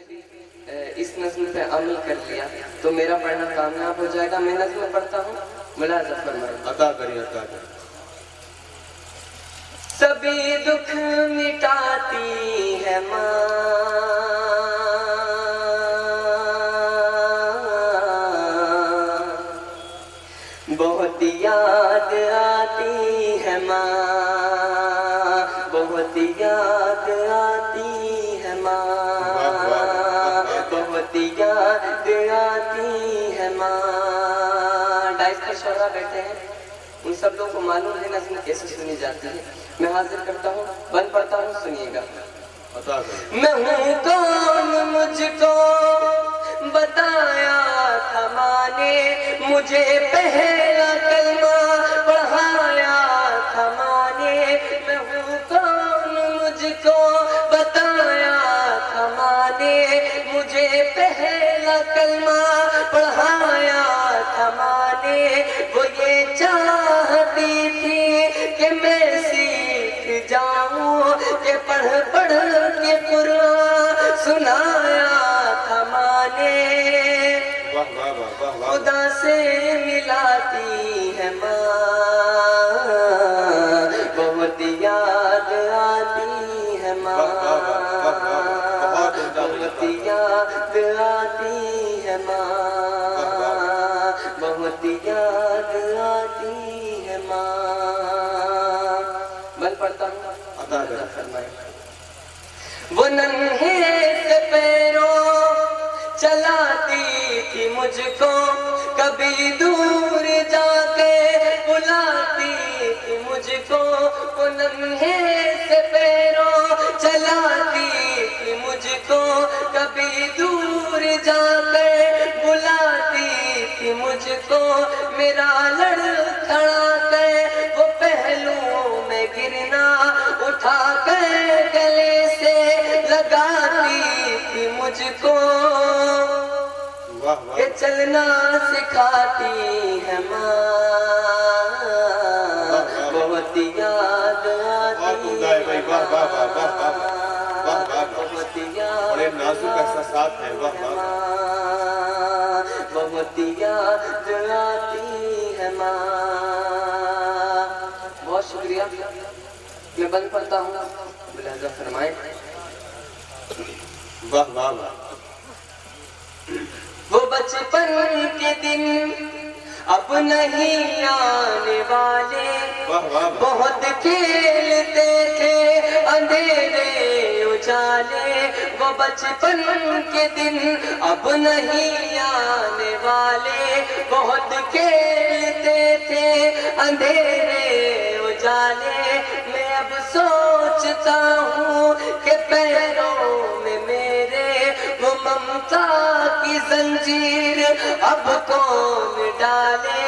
اس نظم پہ عمل کر لیا تو میرا پڑھنا کامیاب ہو جائے گا. میں نظم پڑھتا ہوں, ملاحظہ فرمائیں. عطا کریے عطا کریے. سبھی دکھ مٹاتی ہے ماں, بہت یاد آتی ہے ماں, بہت یاد آتی ہے ماں, بہت یاد آتی ہے ماں. ڈائس پر شعراء بیٹھے ہیں, ان سب لوگوں کو معلوم ہے نظم کیسے سنی جاتی ہے. میں حاضر کرتا ہوں, بند پڑھتا ہوں, سنیے گا. میں ہوں کون, مجھ کو بتایا تھا ماں نے, مجھے پہلا کلمہ پڑھایا تھا ماں نے. میں ہوں کون, مجھ کو بتایا تھا ماں نے, مجھے پہلا کلمہ پڑھایا تھا ماں نے. وہ یہ چاہتی تھی کہ میں سیکھ جاؤں, کہ پڑھ پڑھ کے قرآن سنایا تھا ماں نے. خدا سے ملاتی ہے ماں, بہت یاد آتی ہے ماں, بہت یاد آتی ہے ماں, بہت یاد آتی ہے ماں. بل پڑھتا ہوں, عطا فرمائیں. وہ ننھے سے پیروں چلاتی تھی مجھ کو, کبھی دور جا کے بلاتی تھی مجھ کو. وہ ننھے سے پیروں چلاتی تھی مجھ کو, کبھی دور جا کے بلاتی تھی مجھ کو. میرا لڑکھڑا کے وہ پہلو میں گرنا اٹھا کے گلے سے لگاتی تھی مجھ کو. کہ چلنا سکھاتی ہے ماں, بہت یاد آتی ہے ماں, بہت یاد آتی ہے ماں, بہت یاد آتی ہے ماں. بہت شکریہ. میں بند پڑھتا ہوں, ملاحظہ فرمائیں. واہ واہ واہ. وہ بچپن کے دن اب نہیں آنے والے, بہت کھیلتے تھے اندھیرے اجالے. وہ بچپن کے دن اب نہیں آنے والے, بہت کھیلتے تھے اندھیرے اجالے. میں اب سوچتا ہوں کہ پیروں میں میرے وہ ممتا کی زنجیر اب کون ڈالے.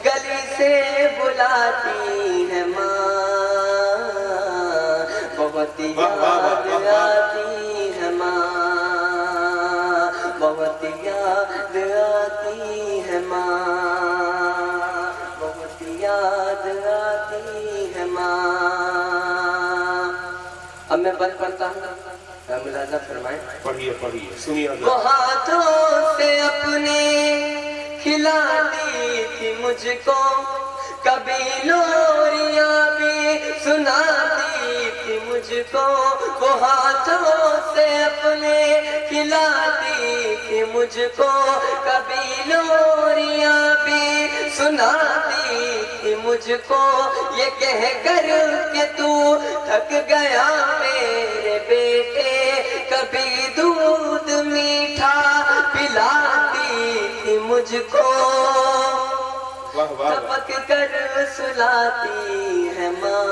گلی سے بلاتی ہے ماں, بہت یاد آتی ہے ماں, بہت یاد آتی ہے ماں, بہت یاد آتی ہے ماں. اب میں بند پڑھتا ہوں, ملاحظہ فرمائیں. پڑھیے پڑھیے, سنیے. وہ ہاتھوں سے اپنے کھلاتی تھی مجھ کو, کبھی لوریاں بھی سناتی تھی مجھ کو. وہ ہاتھوں سے اپنے کھلاتی تھی مجھ کو, کبھی لوریاں بھی سناتی تھی مجھ کو. یہ کہہ کر کہ تو تھک گیا میرے بیٹے, کبھی دودھ میٹھا پلاتی تھی مجھ کو. سبق کر سلاتی ہے ماں,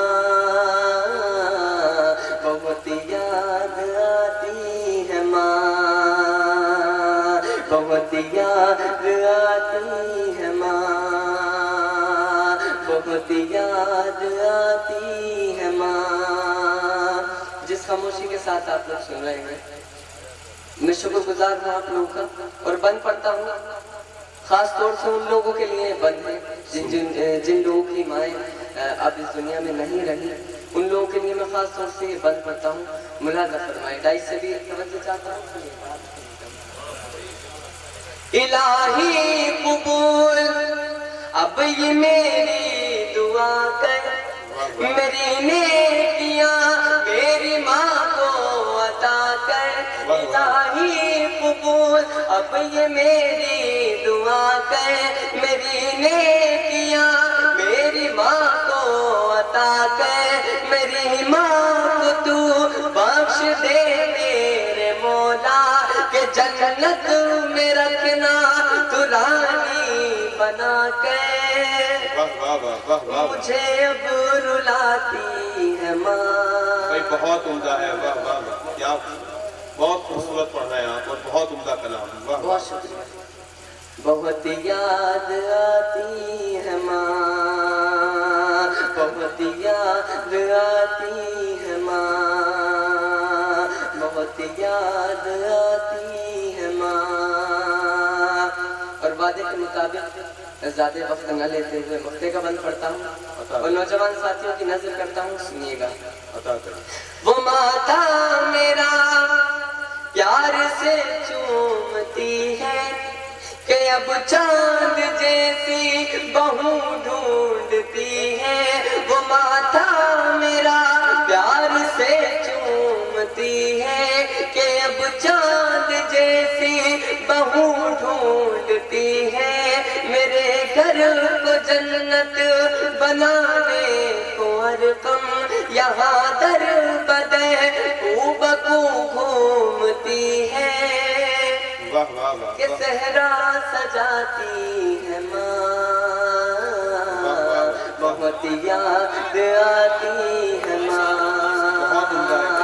بہت یاد آتی ہے ماں, بہت یاد آتی ہے ماں, بہت یاد آتی ہے ماں. جس خاموشی کے ساتھ آپ لوگ سن رہے ہیں, میں شکر گزار ہوں آپ لوگوں کا. اور بند پڑھتا ہوں خاص طور سے ان لوگوں کے لیے بند ہے جن لوگوں کی مائیں اب اس دنیا میں نہیں رہی, ان لوگوں کے لیے میں خاص طور سے یہ بند پڑھتا ہوں، ملاحظہ فرمائے، دائی سے بھی توجہ چاہتا ہوں۔ الہی قبول اب یہ میری دعا کر، میری نیکیاں میری ماں کو عطا کر۔ الہی قبول اب یہ میری دعا کر، میری نیکیاں میری ماں کو عطا کر، میری ماں کو تو بخش دے میرے مولا، کہ جنت میں رکھنا تو رانی بنا کے۔ مجھے اب رلاتی ہے ماں۔ بھائی بہت عمدہ ہے، واہ واہ واہ، کیا بہت خوبصورت پڑھنا ہے آپ، اور بہت عمدہ کلام، واہ بہت شکریہ۔ بہت یاد آتی ہے ماں، بہت یاد آتی ہے ماں، بہت یاد آتی ہے ماں۔ اور وعدے کے مطابق زیادہ وقت نہ لیتے ہوئے وقتے کا بند پڑھتا ہوں اور نوجوان ساتھیوں کی نظر کرتا ہوں، سنیے گا۔ عطا کر۔ وہ ماتا میرا پیار سے چومتی ہے، کہ اب چاند جیسی بہو ڈھونڈتی ہے۔ وہ ماتا میرا پیار سے چومتی ہے، کہ اب چاند جیسی بہو ڈھونڈتی ہے۔ میرے گھر کو جنت بنانے کو ارقم یہاں در بدر کو بکو گھومتی ہے۔ واہ واہ واہ، کہ صحرا سجاتی ہے ماں، بہت یاد آتی ہے ماں۔ بہت عمدہ ہے۔